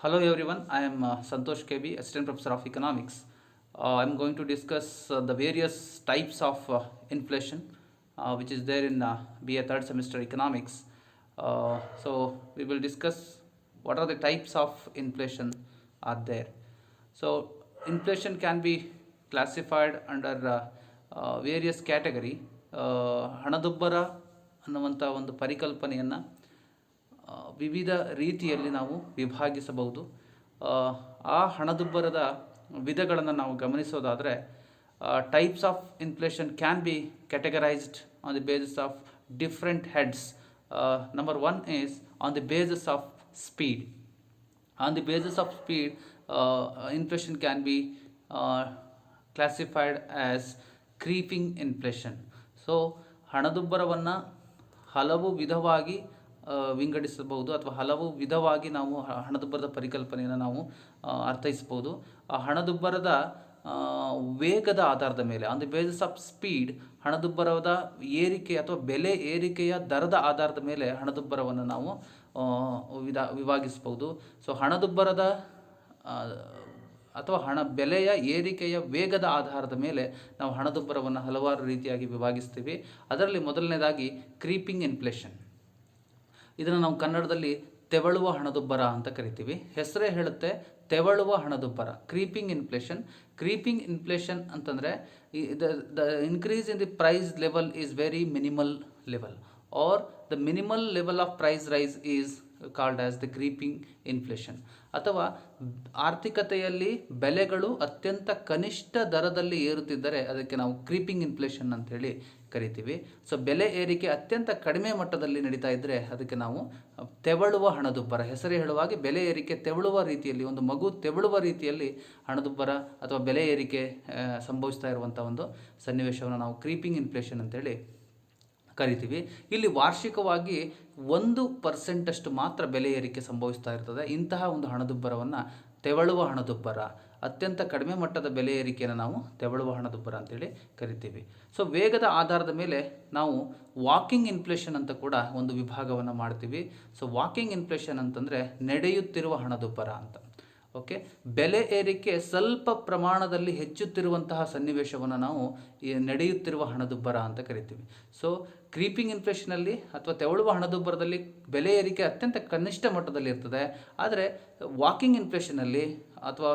Hello everyone, I am Santosh KB, Assistant Professor of Economics. I am going to discuss the various types of inflation which is there in BA third semester economics. So we will discuss what are the types of inflation are there. So inflation can be classified under various category. ಹಣದುಬ್ಬರ ಅನ್ನುವಂಥ ಒಂದು ಪರಿಕಲ್ಪನೆಯನ್ನು ವಿವಿಧ ರೀತಿಯಲ್ಲಿ ನಾವು ವಿಭಾಗಿಸಬಹುದು. ಆ ಹಣದುಬ್ಬರದ ವಿಧಗಳನ್ನು ನಾವು ಗಮನಿಸೋದಾದರೆ types of inflation can be categorized on the basis of different heads. Number one is on the basis of speed. On the basis of speed, inflation can be classified as creeping inflation. So ಹಣದುಬ್ಬರವನ್ನು ಹಲವು ವಿಧವಾಗಿ ವಿಂಗಡಿಸಬಹುದು ಅಥವಾ ಹಲವು ವಿಧವಾಗಿ ನಾವು ಹಣದುಬ್ಬರದ ಪರಿಕಲ್ಪನೆಯನ್ನು ನಾವು ಅರ್ಥೈಸಬಹುದು. ಆ ಹಣದುಬ್ಬರದ ವೇಗದ ಆಧಾರದ ಮೇಲೆ, on the basis of speed, ಹಣದುಬ್ಬರದ ಏರಿಕೆ ಅಥವಾ ಬೆಲೆ ಏರಿಕೆಯ ದರದ ಆಧಾರದ ಮೇಲೆ ಹಣದುಬ್ಬರವನ್ನು ನಾವು ವಿಭಾಗಿಸಬಹುದು. ಸೊ ಹಣದುಬ್ಬರದ ಅಥವಾ ಬೆಲೆಯ ಏರಿಕೆಯ ವೇಗದ ಆಧಾರದ ಮೇಲೆ ನಾವು ಹಣದುಬ್ಬರವನ್ನು ಹಲವಾರು ರೀತಿಯಾಗಿ ವಿಭಾಗಿಸ್ತೀವಿ. ಅದರಲ್ಲಿ ಮೊದಲನೇದಾಗಿ ಕ್ರೀಪಿಂಗ್ ಇನ್ಫ್ಲೇಷನ್. ಇದನ್ನು ನಾವು ಕನ್ನಡದಲ್ಲಿ ತೆವಳುವ ಹಣದುಬ್ಬರ ಅಂತ ಕರಿತೀವಿ. ಹೆಸರೇ ಹೇಳುತ್ತೆ, ತೆವಳುವ ಹಣದುಬ್ಬರ, ಕ್ರೀಪಿಂಗ್ ಇನ್ಫ್ಲೇಷನ್. ಕ್ರೀಪಿಂಗ್ ಇನ್ಫ್ಲೇಷನ್ ಅಂತಂದರೆ the increase in the price level is very minimal level, or the minimal level of price rise is called as the creeping inflation. ಅಥವಾ ಆರ್ಥಿಕತೆಯಲ್ಲಿ ಬೆಲೆಗಳು ಅತ್ಯಂತ ಕನಿಷ್ಠ ದರದಲ್ಲಿ ಏರುತ್ತಿದ್ದರೆ ಅದಕ್ಕೆ ನಾವು ಕ್ರೀಪಿಂಗ್ ಇನ್ಫ್ಲೇಷನ್ ಅಂತೇಳಿ ಕರಿತೀವಿ. ಸೊ ಬೆಲೆ ಏರಿಕೆ ಅತ್ಯಂತ ಕಡಿಮೆ ಮಟ್ಟದಲ್ಲಿ ನಡೀತಾ ಇದ್ದರೆ ಅದಕ್ಕೆ ನಾವು ತೆವಳುವ ಹಣದುಬ್ಬರ. ಹೆಸರೇ ಹೇಳುವಾಗೆ ಬೆಲೆ ಏರಿಕೆ ತೆವಳುವ ರೀತಿಯಲ್ಲಿ, ಒಂದು ಮಗು ತೆವಳುವ ರೀತಿಯಲ್ಲಿ ಹಣದುಬ್ಬರ ಅಥವಾ ಬೆಲೆ ಏರಿಕೆ ಸಂಭವಿಸ್ತಾ ಇರುವಂಥ ಒಂದು ಸನ್ನಿವೇಶವನ್ನು ನಾವು ಕ್ರೀಪಿಂಗ್ ಇನ್ಫ್ಲೇಷನ್ ಅಂತೇಳಿ ಕರಿತೀವಿ. ಇಲ್ಲಿ ವಾರ್ಷಿಕವಾಗಿ 1% ಮಾತ್ರ ಬೆಲೆ ಏರಿಕೆ ಸಂಭವಿಸ್ತಾ ಇರ್ತದೆ. ಇಂತಹ ಒಂದು ಹಣದುಬ್ಬರವನ್ನು ತೆವಳುವ ಹಣದುಬ್ಬರ, ಅತ್ಯಂತ ಕಡಿಮೆ ಮಟ್ಟದ ಬೆಲೆ ಏರಿಕೆಯನ್ನು ನಾವು ತೆವಳುವ ಹಣದುಬ್ಬರ ಅಂತೇಳಿ ಕರಿತೀವಿ. ಸೊ ವೇಗದ ಆಧಾರದ ಮೇಲೆ ನಾವು ವಾಕಿಂಗ್ ಇನ್ಫ್ಲೇಷನ್ ಅಂತ ಕೂಡ ಒಂದು ವಿಭಾಗವನ್ನು ಮಾಡ್ತೀವಿ. ಸೊ ವಾಕಿಂಗ್ ಇನ್ಫ್ಲೇಷನ್ ಅಂತಂದರೆ ನಡೆಯುತ್ತಿರುವ ಹಣದುಬ್ಬರ ಅಂತ. ಓಕೆ, ಬೆಲೆ ಏರಿಕೆ ಸ್ವಲ್ಪ ಪ್ರಮಾಣದಲ್ಲಿ ಹೆಚ್ಚುತ್ತಿರುವಂತಹ ಸನ್ನಿವೇಶವನ್ನು ನಾವು ನಡೆಯುತ್ತಿರುವ ಹಣದುಬ್ಬರ ಅಂತ ಕರಿತೀವಿ. ಸೊ ಕ್ರೀಪಿಂಗ್ ಇನ್ಫ್ಲೇಷನಲ್ಲಿ ಅಥವಾ ತೆವಳುವ ಹಣದುಬ್ಬರದಲ್ಲಿ ಬೆಲೆ ಏರಿಕೆ ಅತ್ಯಂತ ಕನಿಷ್ಠ ಮಟ್ಟದಲ್ಲಿ ಇರ್ತದೆ. ಆದರೆ ವಾಕಿಂಗ್ ಇನ್ಫ್ಲೇಷನಲ್ಲಿ ಅಥವಾ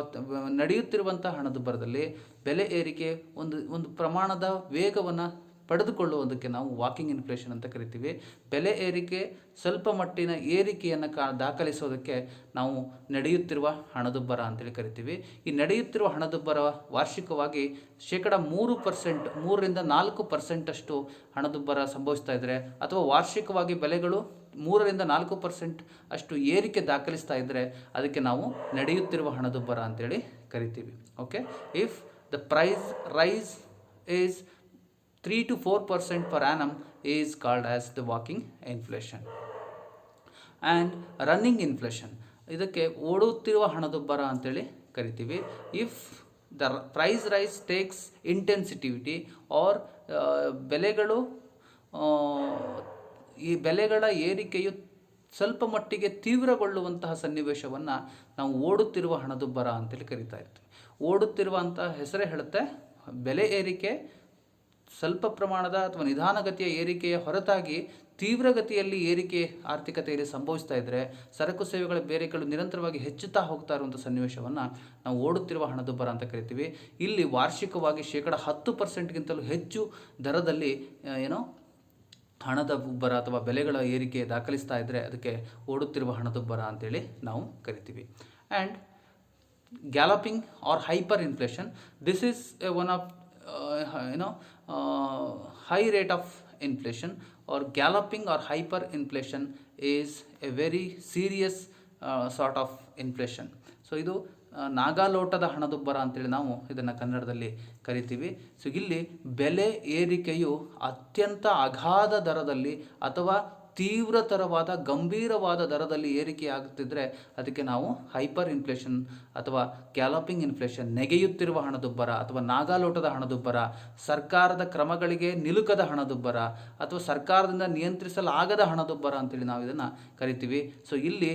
ನಡೆಯುತ್ತಿರುವಂಥ ಹಣದುಬ್ಬರದಲ್ಲಿ ಬೆಲೆ ಏರಿಕೆ ಒಂದು ಪ್ರಮಾಣದ ವೇಗವನ್ನು ಪಡೆದುಕೊಳ್ಳುವುದಕ್ಕೆ ನಾವು ವಾಕಿಂಗ್ ಇನ್ಫ್ಲೇಷನ್ ಅಂತ ಕರಿತೀವಿ. ಬೆಲೆ ಏರಿಕೆ ಸ್ವಲ್ಪ ಮಟ್ಟಿನ ಏರಿಕೆಯನ್ನು ದಾಖಲಿಸೋದಕ್ಕೆ ನಾವು ನಡೆಯುತ್ತಿರುವ ಹಣದುಬ್ಬರ ಅಂತೇಳಿ ಕರಿತೀವಿ. ಈ ನಡೆಯುತ್ತಿರುವ ಹಣದುಬ್ಬರ ವಾರ್ಷಿಕವಾಗಿ 3%, 3-4% ಅಷ್ಟು ಹಣದುಬ್ಬರ ಸಂಭವಿಸ್ತಾ ಇದ್ದರೆ, ಅಥವಾ ವಾರ್ಷಿಕವಾಗಿ ಬೆಲೆಗಳು 3-4% ಅಷ್ಟು ಏರಿಕೆ ದಾಖಲಿಸ್ತಾ ಇದ್ದರೆ ಅದಕ್ಕೆ ನಾವು ನಡೆಯುತ್ತಿರುವ ಹಣದುಬ್ಬರ ಅಂತೇಳಿ ಕರಿತೀವಿ. Okay, if the price rise is 3-4% per annum is called as the walking inflation. And running inflation, ಇದಕ್ಕೆ ಓಡುತ್ತಿರುವ ಹಣದುಬ್ಬರ ಅಂತೇಳಿ ಕರಿತೀವಿ. If the price rise takes intensity or ಬೆಲೆಗಳು ಈ ಬೆಲೆಗಳ ಏರಿಕೆಯು ಸ್ವಲ್ಪ ಮಟ್ಟಿಗೆ ತೀವ್ರಗೊಳ್ಳುವಂತಹ ಸನ್ನಿವೇಶವನ್ನು ನಾವು ಓಡುತ್ತಿರುವ ಹಣದುಬ್ಬರ ಅಂತೇಳಿ ಕರಿತಾ ಇರ್ತೀವಿ. ಓಡುತ್ತಿರುವಂಥ ಹೆಸರೇ ಹೇಳುತ್ತೆ, ಬೆಲೆ ಏರಿಕೆ ಸ್ವಲ್ಪ ಪ್ರಮಾಣದ ಅಥವಾ ನಿಧಾನಗತಿಯ ಏರಿಕೆಯ ಹೊರತಾಗಿ ತೀವ್ರಗತಿಯಲ್ಲಿ ಏರಿಕೆ ಆರ್ಥಿಕತೆಯಲ್ಲಿ ಸಂಭವಿಸ್ತಾ ಇದ್ದರೆ, ಸರಕು ಸೇವೆಗಳ ಬೇರೆಗಳು ನಿರಂತರವಾಗಿ ಹೆಚ್ಚುತ್ತಾ ಹೋಗ್ತಾ ಇರುವಂಥ ಸನ್ನಿವೇಶವನ್ನು ನಾವು ಓಡುತ್ತಿರುವ ಹಣದುಬ್ಬರ ಅಂತ ಕರಿತೀವಿ. ಇಲ್ಲಿ ವಾರ್ಷಿಕವಾಗಿ 10%ಗಿಂತಲೂ ಹೆಚ್ಚು ದರದಲ್ಲಿ ಹಣದುಬ್ಬರ ಅಥವಾ ಬೆಲೆಗಳ ಏರಿಕೆ ದಾಖಲಿಸ್ತಾ ಇದ್ದರೆ ಅದಕ್ಕೆ ಓಡುತ್ತಿರುವ ಹಣದುಬ್ಬರ ಅಂತೇಳಿ ನಾವು ಕರಿತೀವಿ. And galloping or hyper inflation, this is one of high rate of inflation, or galloping or hyperinflation is a very serious sort of inflation. So ಇದು ನಾಗಾಲೋಟದ ಹಣದುಬ್ಬರ ಅಂತೇಳಿ ನಾವು ಇದನ್ನು ಕನ್ನಡದಲ್ಲಿ ಕರಿತೀವಿ. ಸೊ ಇಲ್ಲಿ ಬೆಲೆ ಏರಿಕೆಯು ಅತ್ಯಂತ ಅಗಾಧ ದರದಲ್ಲಿ ಅಥವಾ ತೀವ್ರತರವಾದ ಗಂಭೀರವಾದ ದರದಲ್ಲಿ ಏರಿಕೆ ಆಗುತ್ತಿದ್ದರೆ ಅದಕ್ಕೆ ನಾವು ಹೈಪರ್ ಇನ್ಫ್ಲೇಷನ್ ಅಥವಾ ಗ್ಯಾಲಪಿಂಗ್ ಇನ್ಫ್ಲೇಷನ್, ನೆಗೆಯುತ್ತಿರುವ ಹಣದುಬ್ಬರ ಅಥವಾ ನಾಗಾಲೋಟದ ಹಣದುಬ್ಬರ, ಸರ್ಕಾರದ ಕ್ರಮಗಳಿಗೆ ನಿಲುಕದ ಹಣದುಬ್ಬರ ಅಥವಾ ಸರ್ಕಾರದಿಂದ ನಿಯಂತ್ರಿಸಲಾಗದ ಹಣದುಬ್ಬರ ಅಂತೇಳಿ ನಾವು ಇದನ್ನು ಕರಿತೀವಿ. ಸೊ ಇಲ್ಲಿ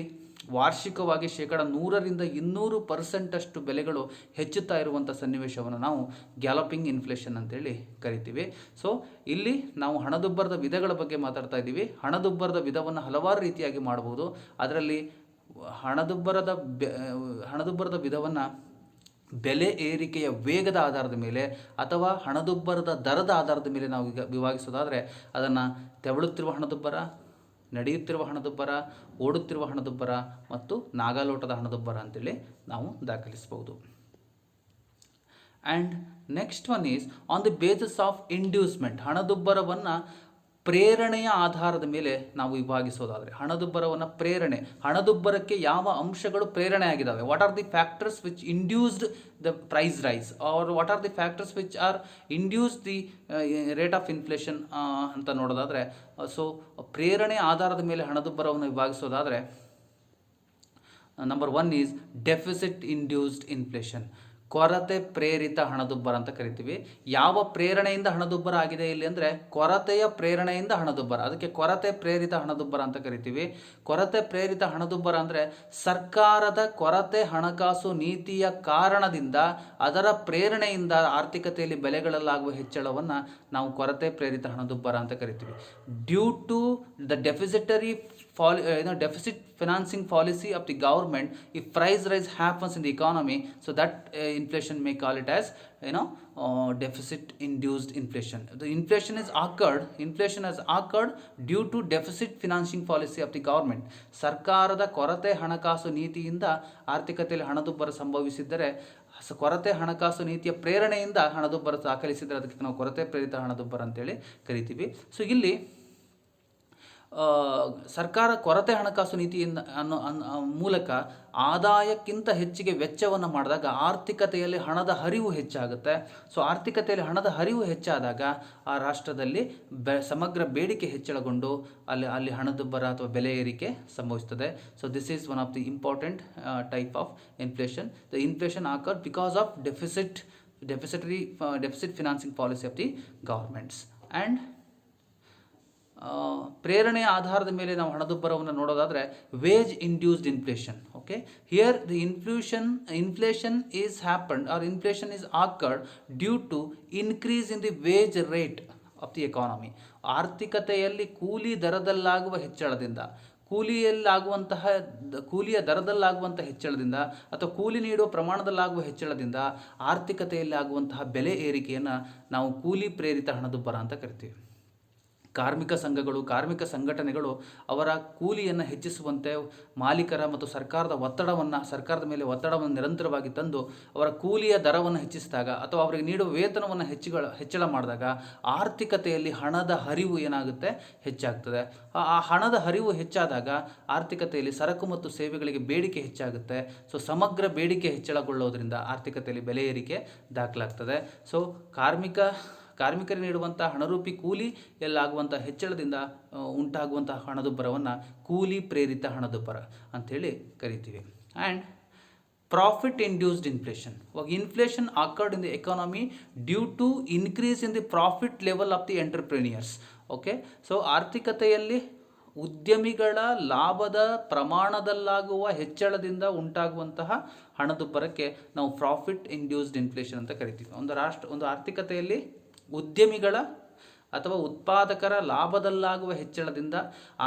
ವಾರ್ಷಿಕವಾಗಿ 100% ಬೆಲೆಗಳು ಹೆಚ್ಚುತ್ತಾ ಇರುವಂಥ ಸನ್ನಿವೇಶವನ್ನು ನಾವು ಗ್ಯಾಲಪಿಂಗ್ ಇನ್ಫ್ಲೇಷನ್ ಅಂತೇಳಿ ಕರಿತೀವಿ. ಸೊ ಇಲ್ಲಿ ನಾವು ಹಣದುಬ್ಬರದ ವಿಧಗಳ ಬಗ್ಗೆ ಮಾತಾಡ್ತಾ ಇದ್ದೀವಿ. ಹಣದುಬ್ಬರದ ವಿಧವನ್ನು ಹಲವಾರು ರೀತಿಯಾಗಿ ಮಾಡಬಹುದು. ಅದರಲ್ಲಿ ಹಣದುಬ್ಬರದ ವಿಧವನ್ನು ಬೆಲೆ ಏರಿಕೆಯ ವೇಗದ ಆಧಾರದ ಮೇಲೆ ಅಥವಾ ಹಣದುಬ್ಬರದ ದರದ ಆಧಾರದ ಮೇಲೆ ನಾವು ಈಗ ವಿಭಾಗಿಸೋದಾದರೆ ಅದನ್ನು ತೆವಳುತ್ತಿರುವ ಹಣದುಬ್ಬರ, ನಡೆಯುತ್ತಿರುವ ಹಣದುಬ್ಬರ, ಓಡುತ್ತಿರುವ ಹಣದುಬ್ಬರ ಮತ್ತು ನಾಗಾಲೋಟದ ಹಣದುಬ್ಬರ ಅಂತೇಳಿ ನಾವು ದಾಖಲಿಸಬಹುದು. And next one is on the basis of inducement. ಹಣದುಬ್ಬರವನ್ನು ಪ್ರೇರಣೆಯ ಆಧಾರದ ಮೇಲೆ ನಾವು ವಿಭಾಗಿಸೋದಾದರೆ ಹಣದುಬ್ಬರವನ್ನು ಹಣದುಬ್ಬರಕ್ಕೆ ಯಾವ ಅಂಶಗಳು ಪ್ರೇರಣೆ ಆಗಿದ್ದಾವೆ, what are the factors which induced the price rise or what are the factors which are induce the rate of inflation ಅಂತ ನೋಡೋದಾದರೆ, ಸೊ ಪ್ರೇರಣೆಯ ಆಧಾರದ ಮೇಲೆ ಹಣದುಬ್ಬರವನ್ನು ವಿಭಾಗಿಸೋದಾದರೆ number 1 is deficit induced inflation, ಕೊರತೆ ಪ್ರೇರಿತ ಹಣದುಬ್ಬರ ಅಂತ ಕರಿತೀವಿ. ಯಾವ ಪ್ರೇರಣೆಯಿಂದ ಹಣದುಬ್ಬರ ಆಗಿದೆ ಇಲ್ಲಿ ಅಂದರೆ ಕೊರತೆಯ ಪ್ರೇರಣೆಯಿಂದ ಹಣದುಬ್ಬರ, ಅದಕ್ಕೆ ಕೊರತೆ ಪ್ರೇರಿತ ಹಣದುಬ್ಬರ ಅಂತ ಕರಿತೀವಿ. ಕೊರತೆ ಪ್ರೇರಿತ ಹಣದುಬ್ಬರ ಅಂದರೆ ಸರ್ಕಾರದ ಕೊರತೆ ಹಣಕಾಸು ನೀತಿಯ ಕಾರಣದಿಂದ ಅದರ ಪ್ರೇರಣೆಯಿಂದ ಆರ್ಥಿಕತೆಯಲ್ಲಿ ಬೆಲೆಗಳಲ್ಲಾಗುವ ಹೆಚ್ಚಳವನ್ನು ನಾವು ಕೊರತೆ ಪ್ರೇರಿತ ಹಣದುಬ್ಬರ ಅಂತ ಕರಿತೀವಿ. Due to the deficit financing policy of the government, if price rise happens in the economy, so that inflation may call it as deficit induced inflation. The inflation has occurred due to deficit financing policy of the government. ಸರ್ಕಾರದ ಕೊರತೆ ಹಣಕಾಸು ನೀತಿಯಿಂದ ಆರ್ಥಿಕತೆಯಲ್ಲಿ ಹಣದುಬ್ಬರ ಸಂಭವಿಸಿದ್ದರೆ, ಕೊರತೆ ಹಣಕಾಸು ನೀತಿಯ ಪ್ರೇರಣೆಯಿಂದ ಹಣದುಬ್ಬರ ದಾಖಲಿಸಿದರೆ ಅದಕ್ಕೆ ನಾವು ಕೊರತೆ ಪ್ರೇರಿತ ಹಣದುಬ್ಬರ ಅಂತೇಳಿ ಕರಿತೀವಿ. ಸೊ ಇಲ್ಲಿ ಸರ್ಕಾರ ಕೊರತೆ ಹಣಕಾಸು ನೀತಿಯಿಂದ ಮೂಲಕ ಆದಾಯಕ್ಕಿಂತ ಹೆಚ್ಚಿಗೆ ವೆಚ್ಚವನ್ನು ಮಾಡಿದಾಗ ಆರ್ಥಿಕತೆಯಲ್ಲಿ ಹಣದ ಹರಿವು ಹೆಚ್ಚಾಗುತ್ತೆ. ಸೊ ಆರ್ಥಿಕತೆಯಲ್ಲಿ ಹಣದ ಹರಿವು ಹೆಚ್ಚಾದಾಗ ಆ ರಾಷ್ಟ್ರದಲ್ಲಿ ಸಮಗ್ರ ಬೇಡಿಕೆ ಹೆಚ್ಚಳಗೊಂಡು ಅಲ್ಲಿ ಹಣದುಬ್ಬರ ಅಥವಾ ಬೆಲೆ ಏರಿಕೆ ಸಂಭವಿಸುತ್ತದೆ. So this is one of the important type of inflation. The inflation occur because of deficit financing policy of the governments. And ಪ್ರೇರಣೆಯ ಆಧಾರದ ಮೇಲೆ ನಾವು ಹಣದುಬ್ಬರವನ್ನು ನೋಡೋದಾದರೆ wage induced inflation. Okay, here the inflation is happened or inflation is occurred due to increase in the wage rate of the economy. ಆರ್ಥಿಕತೆಯಲ್ಲಿ ಕೂಲಿ ದರದಲ್ಲಾಗುವ ಹೆಚ್ಚಳದಿಂದ, ಕೂಲಿಯ ದರದಲ್ಲಾಗುವಂಥ ಹೆಚ್ಚಳದಿಂದ ಅಥವಾ ಕೂಲಿ ನೀಡುವ ಪ್ರಮಾಣದಲ್ಲಾಗುವ ಹೆಚ್ಚಳದಿಂದ ಆರ್ಥಿಕತೆಯಲ್ಲಿ ಆಗುವಂತಹ ಬೆಲೆ ಏರಿಕೆಯನ್ನು ನಾವು ಕೂಲಿ ಪ್ರೇರಿತ ಹಣದುಬ್ಬರ ಅಂತ ಕರಿತೀವಿ. ಕಾರ್ಮಿಕ ಸಂಘಗಳು, ಕಾರ್ಮಿಕ ಸಂಘಟನೆಗಳು ಅವರ ಕೂಲಿಯನ್ನು ಹೆಚ್ಚಿಸುವಂತೆ ಮಾಲೀಕರ ಮತ್ತು ಸರ್ಕಾರದ ಮೇಲೆ ಒತ್ತಡವನ್ನು ನಿರಂತರವಾಗಿ ತಂದು ಅವರ ಕೂಲಿಯ ದರವನ್ನು ಹೆಚ್ಚಿಸಿದಾಗ ಅಥವಾ ಅವರಿಗೆ ನೀಡುವ ವೇತನವನ್ನು ಹೆಚ್ಚಳ ಮಾಡಿದಾಗ ಆರ್ಥಿಕತೆಯಲ್ಲಿ ಹಣದ ಹರಿವು ಏನಾಗುತ್ತೆ, ಹೆಚ್ಚಾಗ್ತದೆ. ಆ ಹಣದ ಹರಿವು ಹೆಚ್ಚಾದಾಗ ಆರ್ಥಿಕತೆಯಲ್ಲಿ ಸರಕು ಮತ್ತು ಸೇವೆಗಳಿಗೆ ಬೇಡಿಕೆ ಹೆಚ್ಚಾಗುತ್ತೆ. ಸೊ ಸಮಗ್ರ ಬೇಡಿಕೆ ಹೆಚ್ಚಳಗೊಳ್ಳೋದ್ರಿಂದ ಆರ್ಥಿಕತೆಯಲ್ಲಿ ಬೆಲೆ ಏರಿಕೆ ದಾಖಲಾಗ್ತದೆ. ಸೊ ಕಾರ್ಮಿಕರಿಗೆ ನೀಡುವಂಥ ಹಣರೂಪಿ ಕೂಲಿಯಲ್ಲಾಗುವಂಥ ಹೆಚ್ಚಳದಿಂದ ಉಂಟಾಗುವಂಥ ಹಣದುಬ್ಬರವನ್ನು ಕೂಲಿ ಪ್ರೇರಿತ ಹಣದುಬ್ಬರ ಅಂಥೇಳಿ ಕರಿತೀವಿ. And profit induced inflation. ಇವಾಗ inflation occurred in the economy due to increase in the profit level of the entrepreneurs. Okay, so ಆರ್ಥಿಕತೆಯಲ್ಲಿ ಉದ್ಯಮಿಗಳ ಲಾಭದ ಪ್ರಮಾಣದಲ್ಲಾಗುವ ಹೆಚ್ಚಳದಿಂದ ಉಂಟಾಗುವಂತಹ ಹಣದುಬ್ಬರಕ್ಕೆ ನಾವು ಪ್ರಾಫಿಟ್ ಇಂಡ್ಯೂಸ್ಡ್ ಇನ್ಫ್ಲೇಷನ್ ಅಂತ ಕರಿತೀವಿ. ಒಂದು ಆರ್ಥಿಕತೆಯಲ್ಲಿ ಉದ್ಯಮಿಗಳ ಅಥವಾ ಉತ್ಪಾದಕರ ಲಾಭದಲ್ಲಾಗುವ ಹೆಚ್ಚಳದಿಂದ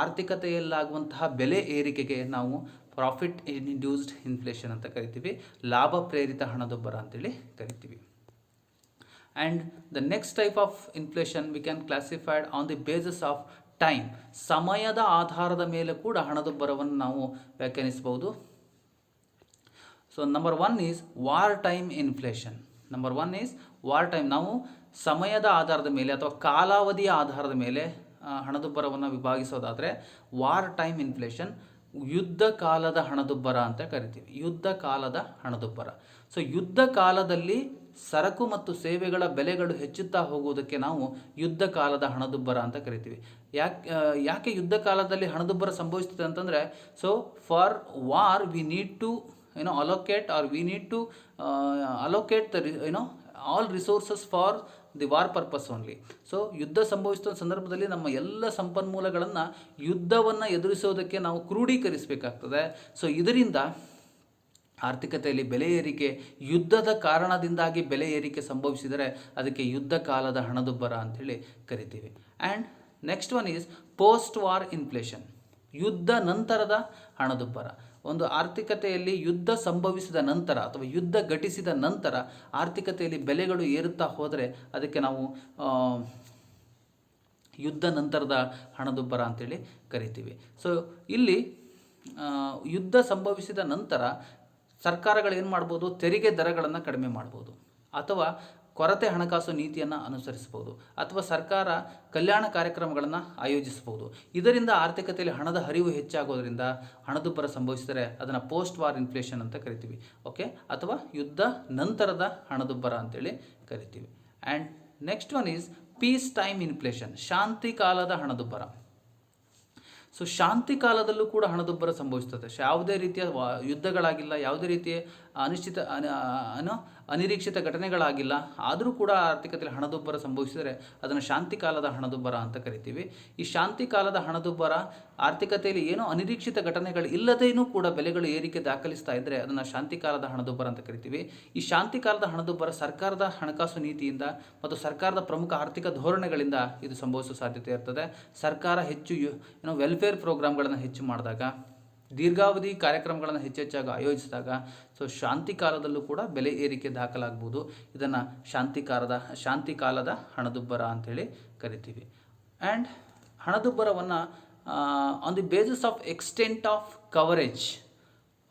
ಆರ್ಥಿಕತೆಯಲ್ಲಾಗುವಂತಹ ಬೆಲೆ ಏರಿಕೆಗೆ ನಾವು ಪ್ರಾಫಿಟ್ ಇಂಡ್ಯೂಸ್ಡ್ ಇನ್ಫ್ಲೇಷನ್ ಅಂತ ಕರಿತೀವಿ. ಲಾಭ ಪ್ರೇರಿತ ಹಣದುಬ್ಬರ ಅಂತೇಳಿ ಕರಿತೀವಿ. And the next type of inflation we can classified on the basis of time. ಸಮಯದ ಆಧಾರದ ಮೇಲೆ ಕೂಡ ಹಣದುಬ್ಬರವನ್ನು ನಾವು ವ್ಯಾಖ್ಯಾನಿಸಬಹುದು. So number 1 is war time inflation. ನಾವು ಸಮಯದ ಆಧಾರದ ಮೇಲೆ ಅಥವಾ ಕಾಲಾವಧಿಯ ಆಧಾರದ ಮೇಲೆ ಹಣದುಬ್ಬರವನ್ನು ವಿಭಾಗಿಸೋದಾದರೆ ವಾರ್ ಟೈಮ್ ಇನ್ಫ್ಲೇಷನ್ ಯುದ್ಧ ಕಾಲದ ಹಣದುಬ್ಬರ ಅಂತ ಕರಿತೀವಿ. ಯುದ್ಧ ಕಾಲದ ಹಣದುಬ್ಬರ. ಸೊ ಯುದ್ಧ ಕಾಲದಲ್ಲಿ ಸರಕು ಮತ್ತು ಸೇವೆಗಳ ಬೆಲೆಗಳು ಹೆಚ್ಚುತ್ತಾ ಹೋಗುವುದಕ್ಕೆ ನಾವು ಯುದ್ಧ ಕಾಲದ ಹಣದುಬ್ಬರ ಅಂತ ಕರಿತೀವಿ. ಯಾಕೆ ಯುದ್ಧ ಕಾಲದಲ್ಲಿ ಹಣದುಬ್ಬರ ಸಂಭವಿಸ್ತದೆ ಅಂತಂದರೆ, so for war we need to allocate the all resources for the war purpose only. So ಯುದ್ಧ ಸಂಭವಿಸಿದ ಸಂದರ್ಭದಲ್ಲಿ ನಮ್ಮ ಎಲ್ಲ ಸಂಪನ್ಮೂಲಗಳನ್ನು ಯುದ್ಧವನ್ನು ಎದುರಿಸೋದಕ್ಕೆ ನಾವು ಕ್ರೋಢೀಕರಿಸಬೇಕಾಗ್ತದೆ. ಸೊ ಇದರಿಂದ ಆರ್ಥಿಕತೆಯಲ್ಲಿ ಬೆಲೆ ಏರಿಕೆ, ಯುದ್ಧದ ಕಾರಣದಿಂದಾಗಿ ಬೆಲೆ ಏರಿಕೆ ಸಂಭವಿಸಿದರೆ ಅದಕ್ಕೆ ಯುದ್ಧ ಕಾಲದ ಹಣದುಬ್ಬರ ಅಂಥೇಳಿ ಕರಿತೀವಿ. And next one is post war inflation, ಯುದ್ಧ ನಂತರದ ಹಣದುಬ್ಬರ. ಒಂದು ಆರ್ಥಿಕತೆಯಲ್ಲಿ ಯುದ್ಧ ಸಂಭವಿಸಿದ ನಂತರ ಅಥವಾ ಯುದ್ಧ ಘಟಿಸಿದ ನಂತರ ಆರ್ಥಿಕತೆಯಲ್ಲಿ ಬೆಲೆಗಳು ಏರುತ್ತಾ ಹೋದರೆ ಅದಕ್ಕೆ ನಾವು ಯುದ್ಧ ನಂತರದ ಹಣದುಬ್ಬರ ಅಂತೇಳಿ ಕರಿತೀವಿ. ಸೊ ಇಲ್ಲಿ ಯುದ್ಧ ಸಂಭವಿಸಿದ ನಂತರ ಸರ್ಕಾರಗಳು ಏನು ಮಾಡ್ಬೋದು, ತೆರಿಗೆ ದರಗಳನ್ನು ಕಡಿಮೆ ಮಾಡ್ಬೋದು, ಅಥವಾ ಕೊರತೆ ಹಣಕಾಸು ನೀತಿಯನ್ನು ಅನುಸರಿಸ್ಬೋದು, ಅಥವಾ ಸರ್ಕಾರ ಕಲ್ಯಾಣ ಕಾರ್ಯಕ್ರಮಗಳನ್ನು ಆಯೋಜಿಸ್ಬೋದು. ಇದರಿಂದ ಆರ್ಥಿಕತೆಯಲ್ಲಿ ಹಣದ ಹರಿವು ಹೆಚ್ಚಾಗೋದ್ರಿಂದ ಹಣದುಬ್ಬರ ಸಂಭವಿಸಿದರೆ ಅದನ್ನು ಪೋಸ್ಟ್ ವಾರ್ ಇನ್ಫ್ಲೇಷನ್ ಅಂತ ಕರಿತೀವಿ. ಓಕೆ, ಅಥವಾ ಯುದ್ಧ ನಂತರದ ಹಣದುಬ್ಬರ ಅಂತೇಳಿ ಕರಿತೀವಿ. And next one is peace time inflation, ಶಾಂತಿ ಕಾಲದ ಹಣದುಬ್ಬರ. ಸೊ ಶಾಂತಿ ಕಾಲದಲ್ಲೂ ಕೂಡ ಹಣದುಬ್ಬರ ಸಂಭವಿಸ್ತದೆ. ಯಾವುದೇ ರೀತಿಯ ಯುದ್ಧಗಳಾಗಿಲ್ಲ, ಯಾವುದೇ ರೀತಿಯ ಅನಿರೀಕ್ಷಿತ ಘಟನೆಗಳಾಗಿಲ್ಲ, ಆದರೂ ಕೂಡ ಆರ್ಥಿಕತೆಯಲ್ಲಿ ಹಣದುಬ್ಬರ ಸಂಭವಿಸಿದರೆ ಅದನ್ನು ಶಾಂತಿ ಕಾಲದ ಹಣದುಬ್ಬರ ಅಂತ ಕರಿತೀವಿ. ಈ ಶಾಂತಿ ಕಾಲದ ಹಣದುಬ್ಬರ ಆರ್ಥಿಕತೆಯಲ್ಲಿ ಏನೋ ಅನಿರೀಕ್ಷಿತ ಘಟನೆಗಳು ಇಲ್ಲದೇನೂ ಕೂಡ ಬೆಲೆಗಳು ಏರಿಕೆ ದಾಖಲಿಸ್ತಾ ಇದ್ದರೆ ಅದನ್ನು ಶಾಂತಿ ಕಾಲದ ಹಣದುಬ್ಬರ ಅಂತ ಕರಿತೀವಿ. ಈ ಶಾಂತಿ ಕಾಲದ ಹಣದುಬ್ಬರ ಸರ್ಕಾರದ ಹಣಕಾಸು ನೀತಿಯಿಂದ ಮತ್ತು ಸರ್ಕಾರದ ಪ್ರಮುಖ ಆರ್ಥಿಕ ಧೋರಣೆಗಳಿಂದ ಇದು ಸಂಭವಿಸುವ ಸಾಧ್ಯತೆ ಇರ್ತದೆ. ಸರ್ಕಾರ ಹೆಚ್ಚು ವೆಲ್ಫೇರ್ ಪ್ರೋಗ್ರಾಮ್ಗಳನ್ನು ಹೆಚ್ಚು ಮಾಡಿದಾಗ, ದೀರ್ಘಾವಧಿ ಕಾರ್ಯಕ್ರಮಗಳನ್ನು ಹೆಚ್ಚೆಚ್ಚಾಗಿ ಆಯೋಜಿಸಿದಾಗ ಸೊ ಶಾಂತಿ ಕಾಲದಲ್ಲೂ ಕೂಡ ಬೆಲೆ ಏರಿಕೆ ದಾಖಲಾಗ್ಬೋದು. ಇದನ್ನು ಶಾಂತಿ ಕಾಲದ ಹಣದುಬ್ಬರ ಅಂಥೇಳಿ ಕರಿತೀವಿ. ಆ್ಯಂಡ್ ಹಣದುಬ್ಬರವನ್ನು on the basis of extent of coverage,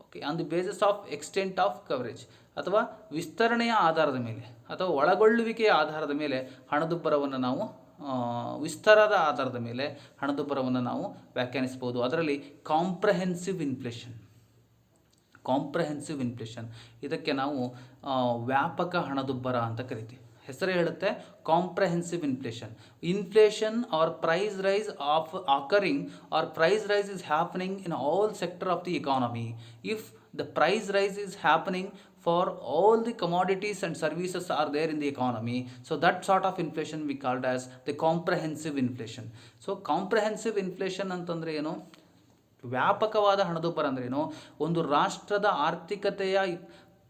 okay, on the basis of extent of coverage ಅಥವಾ ವಿಸ್ತರಣೆಯ ಆಧಾರದ ಮೇಲೆ ಅಥವಾ ಒಳಗೊಳ್ಳುವಿಕೆಯ ಆಧಾರದ ಮೇಲೆ ಹಣದುಬ್ಬರವನ್ನು ನಾವು ವಿಸ್ತಾರದ ಆಧಾರದ ಮೇಲೆ ಹಣದುಬ್ಬರವನ್ನು ನಾವು ವ್ಯಾಖ್ಯಾನಿಸ್ಬೋದು. ಅದರಲ್ಲಿ ಕಾಂಪ್ರಹೆನ್ಸಿವ್ ಇನ್ಫ್ಲೇಷನ್ ಇದಕ್ಕೆ ನಾವು ವ್ಯಾಪಕ ಹಣದುಬ್ಬರ ಅಂತ ಕರಿತೀವಿ. ಹೆಸರೇ ಹೇಳುತ್ತೆ, comprehensive inflation or price rise of occurring or price rise is happening in all sector of the economy. If the price rise is happening for all the commodities and services are there in the economy, so that sort of inflation we called as the comprehensive inflation. So comprehensive inflation ಅಂತಂದ್ರೆ ಏನು, ವ್ಯಾಪಕವಾದ ಹಣದುಬ್ಬರ ಅಂದ್ರೆ ಏನು, ಒಂದು ರಾಷ್ಟ್ರದ ಆರ್ಥಿಕತೆಯ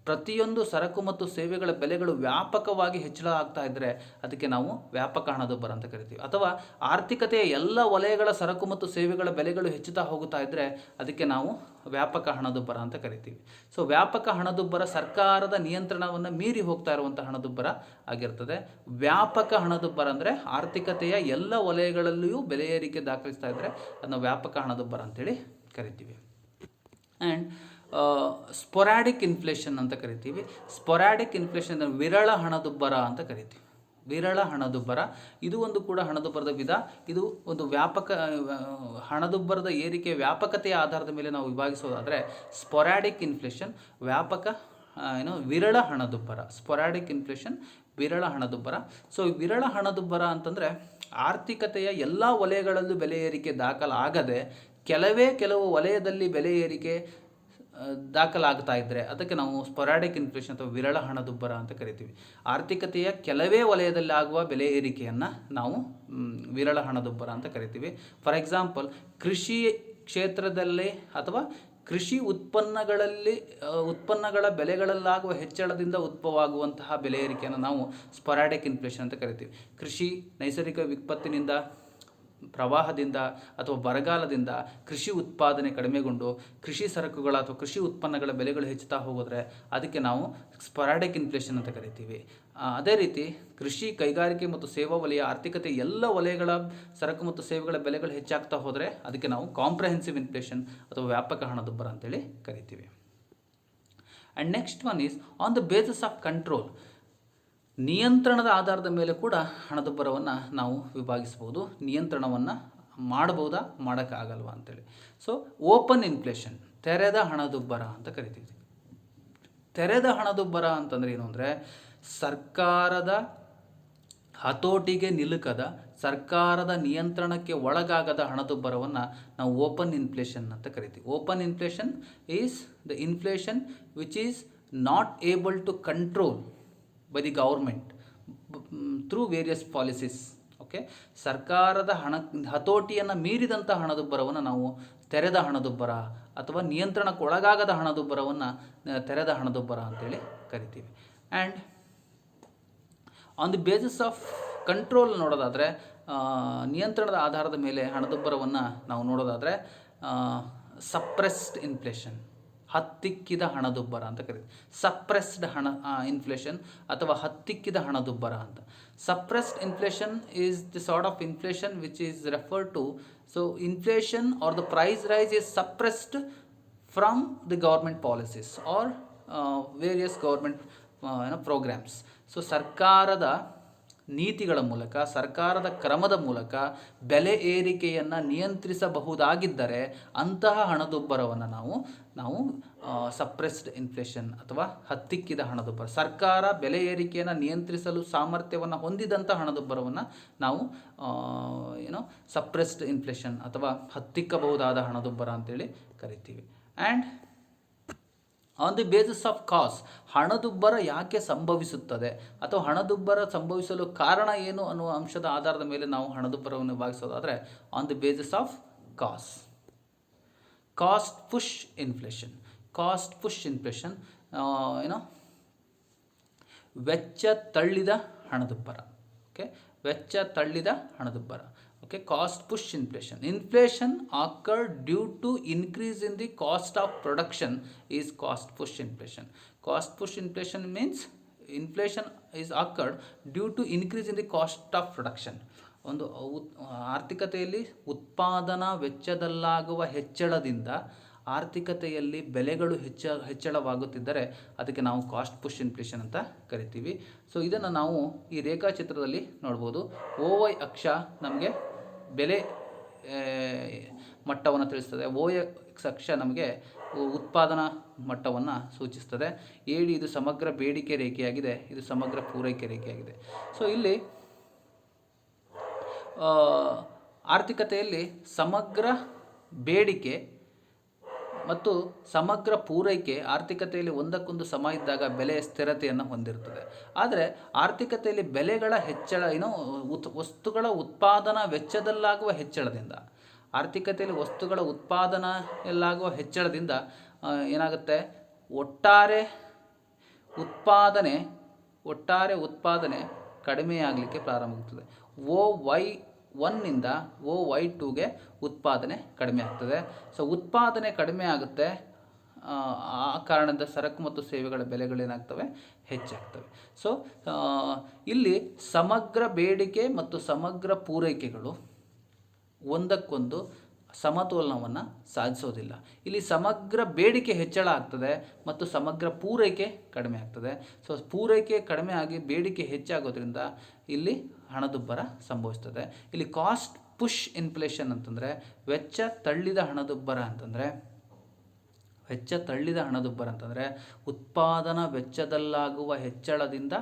ಪ್ರತಿಯೊಂದು ಸರಕು ಮತ್ತು ಸೇವೆಗಳ ಬೆಲೆಗಳು ವ್ಯಾಪಕವಾಗಿ ಹೆಚ್ಚಳ ಆಗ್ತಾ ಇದ್ದರೆ ಅದಕ್ಕೆ ನಾವು ವ್ಯಾಪಕ ಹಣದುಬ್ಬರ ಅಂತ ಕರಿತೀವಿ. ಅಥವಾ ಆರ್ಥಿಕತೆಯ ಎಲ್ಲ ವಲಯಗಳ ಸರಕು ಮತ್ತು ಸೇವೆಗಳ ಬೆಲೆಗಳು ಹೆಚ್ಚುತ್ತಾ ಹೋಗುತ್ತಾ ಇದ್ದರೆ ಅದಕ್ಕೆ ನಾವು ವ್ಯಾಪಕ ಹಣದುಬ್ಬರ ಅಂತ ಕರಿತೀವಿ. ಸೊ ವ್ಯಾಪಕ ಹಣದುಬ್ಬರ ಸರ್ಕಾರದ ನಿಯಂತ್ರಣವನ್ನು ಮೀರಿ ಹೋಗ್ತಾ ಇರುವಂಥ ಹಣದುಬ್ಬರ ಆಗಿರ್ತದೆ. ವ್ಯಾಪಕ ಹಣದುಬ್ಬರ ಅಂದರೆ ಆರ್ಥಿಕತೆಯ ಎಲ್ಲ ವಲಯಗಳಲ್ಲಿಯೂ ಬೆಲೆ ಏರಿಕೆ ದಾಖಲಿಸ್ತಾ ಇದ್ದರೆ ಅದನ್ನು ವ್ಯಾಪಕ ಹಣದುಬ್ಬರ ಅಂತೇಳಿ ಕರಿತೀವಿ. ಆ್ಯಂಡ್ ಸ್ಪೊರಾಡಿಕ್ ಇನ್ಫ್ಲೇಷನ್ ಅಂತ ಕರಿತೀವಿ. ಸ್ಪೊರಾಡಿಕ್ ಇನ್ಫ್ಲೇಷನ್ ವಿರಳ ಹಣದುಬ್ಬರ ಅಂತ ಕರಿತೀವಿ. ವಿರಳ ಹಣದುಬ್ಬರ ಇದು ಒಂದು ಕೂಡ ಹಣದುಬ್ಬರದ ವಿಧ. ಇದು ಒಂದು ವ್ಯಾಪಕ ಹಣದುಬ್ಬರದ ಏರಿಕೆ ವ್ಯಾಪಕತೆಯ ಆಧಾರದ ಮೇಲೆ ನಾವು ವಿಭಾಗಿಸೋದಾದರೆ ಸ್ಪೊರಾಡಿಕ್ ಇನ್ಫ್ಲೇಷನ್ ವ್ಯಾಪಕ ವಿರಳ ಹಣದುಬ್ಬರ. ಸ್ಪೊರಾಡಿಕ್ ಇನ್ಫ್ಲೇಷನ್ ವಿರಳ ಹಣದುಬ್ಬರ. ಸೊ ವಿರಳ ಹಣದುಬ್ಬರ ಅಂತಂದರೆ ಆರ್ಥಿಕತೆಯ ಎಲ್ಲ ವಲಯಗಳಲ್ಲೂ ಬೆಲೆ ಏರಿಕೆ ದಾಖಲಾಗದೆ ಕೆಲವು ವಲಯದಲ್ಲಿ ಬೆಲೆ ಏರಿಕೆ ದಾಖಲಾಗ್ತಾ ಇದ್ದರೆ ಅದಕ್ಕೆ ನಾವು ಸ್ಪೊರಾಡಿಕ್ ಇನ್ಫ್ಲೇಷನ್ ಅಥವಾ ವಿರಳ ಹಣದುಬ್ಬರ ಅಂತ ಕರಿತೀವಿ. ಆರ್ಥಿಕತೆಯ ಕೆಲವೇ ವಲಯದಲ್ಲಿ ಆಗುವ ಬೆಲೆ ಏರಿಕೆಯನ್ನು ನಾವು ವಿರಳ ಹಣದುಬ್ಬರ ಅಂತ ಕರಿತೀವಿ. ಫಾರ್ ಎಕ್ಸಾಂಪಲ್, ಕೃಷಿ ಕ್ಷೇತ್ರದಲ್ಲಿ ಅಥವಾ ಕೃಷಿ ಉತ್ಪನ್ನಗಳ ಬೆಲೆಗಳಲ್ಲಾಗುವ ಹೆಚ್ಚಳದಿಂದ ಉದ್ಭವವಾಗುವಂತಹ ಬೆಲೆ ಏರಿಕೆಯನ್ನು ನಾವು ಸ್ಪೊರಾಡಿಕ್ ಇನ್ಫ್ಲೇಷನ್ ಅಂತ ಕರಿತೀವಿ. ಕೃಷಿ ನೈಸರ್ಗಿಕ ವಿಪತ್ತಿನಿಂದ, ಪ್ರವಾಹದಿಂದ ಅಥವಾ ಬರಗಾಲದಿಂದ ಕೃಷಿ ಉತ್ಪಾದನೆ ಕಡಿಮೆಗೊಂಡು ಕೃಷಿ ಸರಕುಗಳ ಅಥವಾ ಕೃಷಿ ಉತ್ಪನ್ನಗಳ ಬೆಲೆಗಳು ಹೆಚ್ಚುತ್ತಾ ಹೋದರೆ ಅದಕ್ಕೆ ನಾವು ಸ್ಪೊರಾಡಿಕ್ ಇನ್ಫ್ಲೇಷನ್ ಅಂತ ಕರಿತೀವಿ. ಅದೇ ರೀತಿ ಕೃಷಿ, ಕೈಗಾರಿಕೆ ಮತ್ತು ಸೇವಾ ವಲಯ, ಆರ್ಥಿಕತೆ ಎಲ್ಲ ವಲಯಗಳ ಸರಕು ಮತ್ತು ಸೇವೆಗಳ ಬೆಲೆಗಳು ಹೆಚ್ಚಾಗ್ತಾ ಹೋದರೆ ಅದಕ್ಕೆ ನಾವು ಕಾಂಪ್ರಹೆನ್ಸಿವ್ ಇನ್ಫ್ಲೇಷನ್ ಅಥವಾ ವ್ಯಾಪಕ ಹಣದುಬ್ಬರ ಅಂತೇಳಿ ಕರಿತೀವಿ. And next one is on the basis of control. ನಿಯಂತ್ರಣದ ಆಧಾರದ ಮೇಲೆ ಕೂಡ ಹಣದುಬ್ಬರವನ್ನು ನಾವು ವಿಭಾಗಿಸ್ಬೋದು. ನಿಯಂತ್ರಣವನ್ನು ಮಾಡ್ಬೋದಾ, ಮಾಡೋಕ್ಕಾಗಲ್ವಾ ಅಂತೇಳಿ. ಸೊ ಓಪನ್ ಇನ್ಫ್ಲೇಷನ್, ತೆರೆದ ಹಣದುಬ್ಬರ ಅಂತ ಕರಿತೀವಿ. ತೆರೆದ ಹಣದುಬ್ಬರ ಅಂತಂದರೆ ಏನು ಅಂದರೆ ಸರ್ಕಾರದ ಹತೋಟಿಗೆ ನಿಲುಕದ, ಸರ್ಕಾರದ ನಿಯಂತ್ರಣಕ್ಕೆ ಒಳಗಾಗದ ಹಣದುಬ್ಬರವನ್ನು ನಾವು ಓಪನ್ ಇನ್ಫ್ಲೇಷನ್ ಅಂತ ಕರಿತೀವಿ. Open inflation is the inflation which is not able to control by the government through various policies. Okay, ಸರ್ಕಾರದ ಹತೋಟಿಯನ್ನು ಮೀರಿದಂಥ ಹಣದುಬ್ಬರವನ್ನು ನಾವು ತೆರೆದ ಹಣದುಬ್ಬರ ಅಥವಾ ನಿಯಂತ್ರಣಕ್ಕೊಳಗಾಗದ ಹಣದುಬ್ಬರವನ್ನು ತೆರೆದ ಹಣದುಬ್ಬರ ಅಂತೇಳಿ ಕರಿತೀವಿ. And on the basis of control ನೋಡೋದಾದರೆ, ನಿಯಂತ್ರಣದ ಆಧಾರದ ಮೇಲೆ ಹಣದುಬ್ಬರವನ್ನು ನಾವು ನೋಡೋದಾದರೆ ಸಪ್ರೆಸ್ಡ್ ಇನ್ಫ್ಲೇಷನ್, ಹತ್ತಿಕ್ಕಿದ ಹಣದುಬ್ಬರ ಅಂತ ಕರೀತೀವಿ. ಸಪ್ರೆಸ್ಡ್ ಇನ್ಫ್ಲೇಷನ್ ಅಥವಾ ಹತ್ತಿಕ್ಕಿದ ಹಣದುಬ್ಬರ ಅಂತ. Suppressed inflation is the sort of inflation which is referred to, so inflation or the price rise is suppressed from the government policies or various government programmes. So ಸರ್ಕಾರದ ನೀತಿಗಳ ಮೂಲಕ, ಸರ್ಕಾರದ ಕ್ರಮದ ಮೂಲಕ ಬೆಲೆ ಏರಿಕೆಯನ್ನು ನಿಯಂತ್ರಿಸಬಹುದಾಗಿದ್ದರೆ ಅಂತಹ ಹಣದುಬ್ಬರವನ್ನು ನಾವು ಸಪ್ರೆಸ್ಡ್ ಇನ್ಫ್ಲೇಷನ್ ಅಥವಾ ಹತ್ತಿಕ್ಕಿದ ಹಣದುಬ್ಬರ, ಸರ್ಕಾರ ಬೆಲೆ ಏರಿಕೆಯನ್ನು ನಿಯಂತ್ರಿಸಲು ಸಾಮರ್ಥ್ಯವನ್ನು ಹೊಂದಿದಂಥ ಹಣದುಬ್ಬರವನ್ನು ನಾವು ಸಪ್ರೆಸ್ಡ್ ಇನ್ಫ್ಲೇಷನ್ ಅಥವಾ ಹತ್ತಿಕ್ಕಬಹುದಾದ ಹಣದುಬ್ಬರ ಅಂತೇಳಿ ಕರಿತೀವಿ. And on the basis of cause, ಹಣದುಬ್ಬರ ಯಾಕೆ ಸಂಭವಿಸುತ್ತದೆ ಅಥವಾ ಹಣದುಬ್ಬರ ಸಂಭವಿಸಲು ಕಾರಣ ಏನು ಅನ್ನುವ ಅಂಶದ ಆಧಾರದ ಮೇಲೆ ನಾವು ಹಣದುಬ್ಬರವನ್ನು ಭಾಗಿಸೋದಾದರೆ, on the basis of cause. Cost push inflation, cost push inflation ವೆಚ್ಚ ತಳ್ಳಿದ ಹಣದುಬ್ಬರ. ಓಕೆ, ವೆಚ್ಚ ತಳ್ಳಿದ ಹಣದುಬ್ಬರ. Okay, cost push inflation. Inflation occurred due to increase in the cost of production is cost push inflation. Cost push inflation means inflation is occurred due to increase in the cost of production. ಒಂದು ಆರ್ಥಿಕತೆಯಲ್ಲಿ ಉತ್ಪಾದನಾ ವೆಚ್ಚದಲ್ಲಾಗುವ ಹೆಚ್ಚಳದಿಂದ ಆರ್ಥಿಕತೆಯಲ್ಲಿ ಬೆಲೆಗಳು ಹೆಚ್ಚಳವಾಗುತ್ತಿದ್ದರೆ ಅದಕ್ಕೆ ನಾವು cost push inflation ಅಂತ ಕರಿತೀವಿ. ಸೊ ಇದನ್ನು ನಾವು ಈ ರೇಖಾಚಿತ್ರದಲ್ಲಿ ನೋಡ್ಬೋದು. OY ಅಕ್ಷ ನಮಗೆ ಬೆಲೆ ಮಟ್ಟವನ್ನು ತಿಳಿಸ್ತದೆ, OX ಅಕ್ಷ ನಮಗೆ ಉತ್ಪಾದನಾ ಮಟ್ಟವನ್ನು ಸೂಚಿಸ್ತದೆ. AD ಇದು ಸಮಗ್ರ ಬೇಡಿಕೆ ರೇಖೆಯಾಗಿದೆ, ಇದು ಸಮಗ್ರ ಪೂರೈಕೆ ರೇಖೆಯಾಗಿದೆ. ಸೊ ಇಲ್ಲಿ ಆರ್ಥಿಕತೆಯಲ್ಲಿ ಸಮಗ್ರ ಬೇಡಿಕೆ ಮತ್ತು ಸಮಗ್ರ ಪೂರೈಕೆ ಆರ್ಥಿಕತೆಯಲ್ಲಿ ಒಂದಕ್ಕೊಂದು ಸಮ ಇದ್ದಾಗ ಬೆಲೆಯ ಸ್ಥಿರತೆಯನ್ನು ಹೊಂದಿರುತ್ತದೆ. ಆದರೆ ಆರ್ಥಿಕತೆಯಲ್ಲಿ ಬೆಲೆಗಳ ಹೆಚ್ಚಳ ವಸ್ತುಗಳ ಉತ್ಪಾದನಾ ವೆಚ್ಚದಲ್ಲಾಗುವ ಹೆಚ್ಚಳದಿಂದ, ಆರ್ಥಿಕತೆಯಲ್ಲಿ ವಸ್ತುಗಳ ಉತ್ಪಾದನೆಯಲ್ಲಾಗುವ ಹೆಚ್ಚಳದಿಂದ ಏನಾಗುತ್ತೆ, ಒಟ್ಟಾರೆ ಉತ್ಪಾದನೆ ಕಡಿಮೆಯಾಗಲಿಕ್ಕೆ ಪ್ರಾರಂಭವಾಗುತ್ತದೆ. OY1ನಿಂದ OY2ಗೆ ಉತ್ಪಾದನೆ ಕಡಿಮೆ ಆಗ್ತದೆ. ಸೊ ಉತ್ಪಾದನೆ ಕಡಿಮೆ ಆಗುತ್ತೆ, ಆ ಕಾರಣದಿಂದ ಸರಕು ಮತ್ತು ಸೇವೆಗಳ ಬೆಲೆಗಳೇನಾಗ್ತವೆ, ಹೆಚ್ಚಾಗ್ತವೆ. ಸೊ ಇಲ್ಲಿ ಸಮಗ್ರ ಬೇಡಿಕೆ ಮತ್ತು ಸಮಗ್ರ ಪೂರೈಕೆಗಳು ಒಂದಕ್ಕೊಂದು ಸಮತೋಲನವನ್ನು ಸಾಧಿಸೋದಿಲ್ಲ. ಇಲ್ಲಿ ಸಮಗ್ರ ಬೇಡಿಕೆ ಹೆಚ್ಚಳ ಆಗ್ತದೆ ಮತ್ತು ಸಮಗ್ರ ಪೂರೈಕೆ ಕಡಿಮೆ ಆಗ್ತದೆ. ಸೊ ಪೂರೈಕೆ ಕಡಿಮೆ ಆಗಿ ಬೇಡಿಕೆ ಹೆಚ್ಚಾಗೋದ್ರಿಂದ ಇಲ್ಲಿ ಹಣದುಬ್ಬರ ಸಂಭವಿಸ್ತದೆ. ಇಲ್ಲಿ ಕಾಸ್ಟ್ ಪುಷ್ ಇನ್ಫ್ಲೇಷನ್ ಅಂತಂದರೆ ವೆಚ್ಚ ತಳ್ಳಿದ ಹಣದುಬ್ಬರ ಅಂತಂದರೆ ಉತ್ಪಾದನಾ ವೆಚ್ಚದಲ್ಲಾಗುವ ಹೆಚ್ಚಳದಿಂದ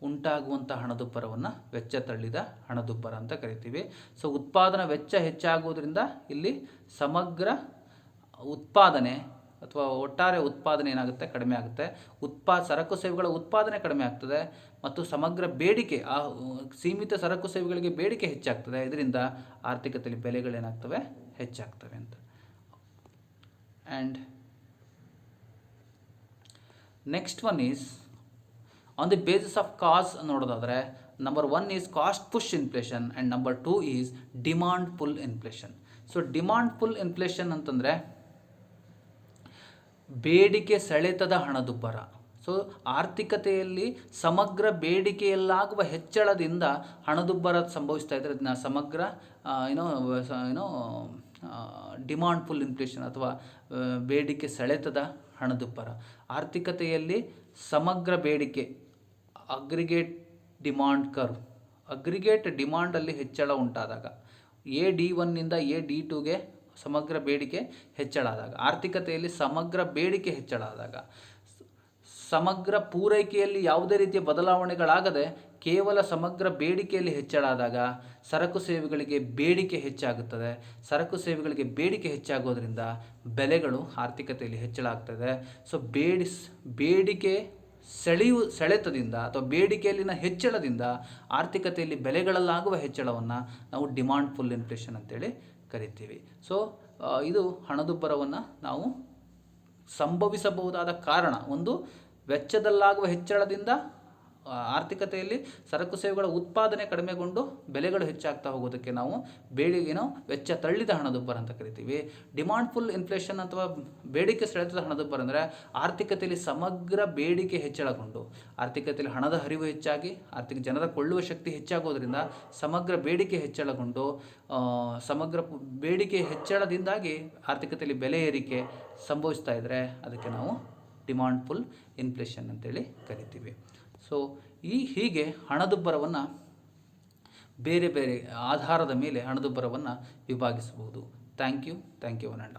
ಉಂಟಾಗುವಂಥ ಹಣದುಬ್ಬರವನ್ನು ವೆಚ್ಚ ತಳ್ಳಿದ ಹಣದುಬ್ಬರ ಅಂತ ಕರಿತೀವಿ. ಸೊ ಉತ್ಪಾದನಾ ವೆಚ್ಚ ಹೆಚ್ಚಾಗುವುದರಿಂದ ಇಲ್ಲಿ ಸಮಗ್ರ ಉತ್ಪಾದನೆ ಅಥವಾ ಒಟ್ಟಾರೆ ಉತ್ಪಾದನೆ ಏನಾಗುತ್ತೆ, ಕಡಿಮೆ ಆಗುತ್ತೆ. ಸರಕು ಸೇವೆಗಳ ಉತ್ಪಾದನೆ ಕಡಿಮೆ ಆಗ್ತದೆ ಮತ್ತು ಸಮಗ್ರ ಬೇಡಿಕೆ, ಆ ಸೀಮಿತ ಸರಕು ಸೇವೆಗಳಿಗೆ ಬೇಡಿಕೆ ಹೆಚ್ಚಾಗ್ತದೆ. ಇದರಿಂದ ಆರ್ಥಿಕತೆಯಲ್ಲಿ ಬೆಲೆಗಳೇನಾಗ್ತವೆ, ಹೆಚ್ಚಾಗ್ತವೆ ಅಂತ. And next one is on the basis of cause ನೋಡೋದಾದರೆ, number 1 is cost push inflation and number 2 is demand pull inflation. So demand pull inflation ಅಂತಂದರೆ ಬೇಡಿಕೆ ಸೆಳೆತದ ಹಣದುಬ್ಬರ. ಸೊ ಆರ್ಥಿಕತೆಯಲ್ಲಿ ಸಮಗ್ರ ಬೇಡಿಕೆಯಲ್ಲಾಗುವ ಹೆಚ್ಚಳದಿಂದ ಹಣದುಬ್ಬರ ಸಂಭವಿಸ್ತಾ ಇದ್ದರೆ ಅದನ್ನ ಸಮಗ್ರ ಡಿಮಾಂಡ್ ಪುಲ್ ಇನ್ಫ್ಲೇಷನ್ ಅಥವಾ ಬೇಡಿಕೆ ಸೆಳೆತದ ಹಣದುಬ್ಬರ. ಆರ್ಥಿಕತೆಯಲ್ಲಿ ಸಮಗ್ರ ಬೇಡಿಕೆ, ಅಗ್ರಿಗೇಟ್ ಡಿಮಾಂಡ್ ಕರ್ವ್, ಅಗ್ರಿಗೇಟ್ ಡಿಮಾಂಡಲ್ಲಿ ಹೆಚ್ಚಳ ಉಂಟಾದಾಗ, AD1ನಿಂದ AD2ಗೆ ಸಮಗ್ರ ಬೇಡಿಕೆ ಹೆಚ್ಚಳ ಆದಾಗ, ಆರ್ಥಿಕತೆಯಲ್ಲಿ ಸಮಗ್ರ ಬೇಡಿಕೆ ಹೆಚ್ಚಳ ಆದಾಗ, ಸಮಗ್ರ ಪೂರೈಕೆಯಲ್ಲಿ ಯಾವುದೇ ರೀತಿಯ ಬದಲಾವಣೆಗಳಾಗದೆ ಕೇವಲ ಸಮಗ್ರ ಬೇಡಿಕೆಯಲ್ಲಿ ಹೆಚ್ಚಳ ಆದಾಗ ಸರಕು ಸೇವೆಗಳಿಗೆ ಬೇಡಿಕೆ ಹೆಚ್ಚಾಗುತ್ತದೆ. ಸರಕು ಸೇವೆಗಳಿಗೆ ಬೇಡಿಕೆ ಹೆಚ್ಚಾಗೋದ್ರಿಂದ ಬೆಲೆಗಳು ಆರ್ಥಿಕತೆಯಲ್ಲಿ ಹೆಚ್ಚಳ ಆಗ್ತದೆ. ಸೊ ಬೇಡಿಕೆ ಸೆಳೆತದಿಂದ ಅಥವಾ ಬೇಡಿಕೆಯಲ್ಲಿನ ಹೆಚ್ಚಳದಿಂದ ಆರ್ಥಿಕತೆಯಲ್ಲಿ ಬೆಲೆಗಳಲ್ಲಾಗುವ ಹೆಚ್ಚಳವನ್ನು ನಾವು ಡಿಮಾಂಡ್ ಪುಲ್ ಇನ್ಫ್ಲೇಷನ್ ಅಂತೇಳಿ ಕರಿತೀವಿ. ಸೊ ಇದು ಹಣದುಬ್ಬರವನ್ನು ನಾವು ಸಂಭವಿಸಬಹುದಾದ ಕಾರಣ, ಒಂದು ವೆಚ್ಚದಲ್ಲಾಗುವ ಹೆಚ್ಚಳದಿಂದ ಆರ್ಥಿಕತೆಯಲ್ಲಿ ಸರಕು ಸೇವೆಗಳ ಉತ್ಪಾದನೆ ಕಡಿಮೆಗೊಂಡು ಬೆಲೆಗಳು ಹೆಚ್ಚಾಗ್ತಾ ಹೋಗೋದಕ್ಕೆ ನಾವು ವೆಚ್ಚ ತಳ್ಳಿದ ಹಣದುಬ್ಬರ ಅಂತ ಕರಿತೀವಿ. ಡಿಮಾಂಡ್ ಫುಲ್ ಇನ್ಫ್ಲೇಷನ್ ಅಥವಾ ಬೇಡಿಕೆ ಸೆಳೆತದ ಹಣದುಬ್ಬರ ಅಂದರೆ ಆರ್ಥಿಕತೆಯಲ್ಲಿ ಸಮಗ್ರ ಬೇಡಿಕೆ ಹೆಚ್ಚಳಗೊಂಡು ಆರ್ಥಿಕತೆಯಲ್ಲಿ ಹಣದ ಹರಿವು ಹೆಚ್ಚಾಗಿ ಜನರ ಕೊಳ್ಳುವ ಶಕ್ತಿ ಹೆಚ್ಚಾಗೋದ್ರಿಂದ ಸಮಗ್ರ ಬೇಡಿಕೆ ಹೆಚ್ಚಳಗೊಂಡು ಸಮಗ್ರ ಬೇಡಿಕೆ ಹೆಚ್ಚಳದಿಂದಾಗಿ ಆರ್ಥಿಕತೆಯಲ್ಲಿ ಬೆಲೆ ಏರಿಕೆ ಸಂಭವಿಸ್ತಾ ಇದ್ದರೆ ಅದಕ್ಕೆ ನಾವು ಡಿಮಾಂಡ್ ಫುಲ್ ಇನ್ಫ್ಲೇಷನ್ ಅಂತೇಳಿ ಕರಿತೀವಿ. ಸೊ ಹೀಗೆ ಹಣದುಬ್ಬರವನ್ನು ಬೇರೆ ಬೇರೆ ಆಧಾರದ ಮೇಲೆ ಹಣದುಬ್ಬರವನ್ನು ವಿಭಾಗಿಸಬಹುದು. Thank you one and all.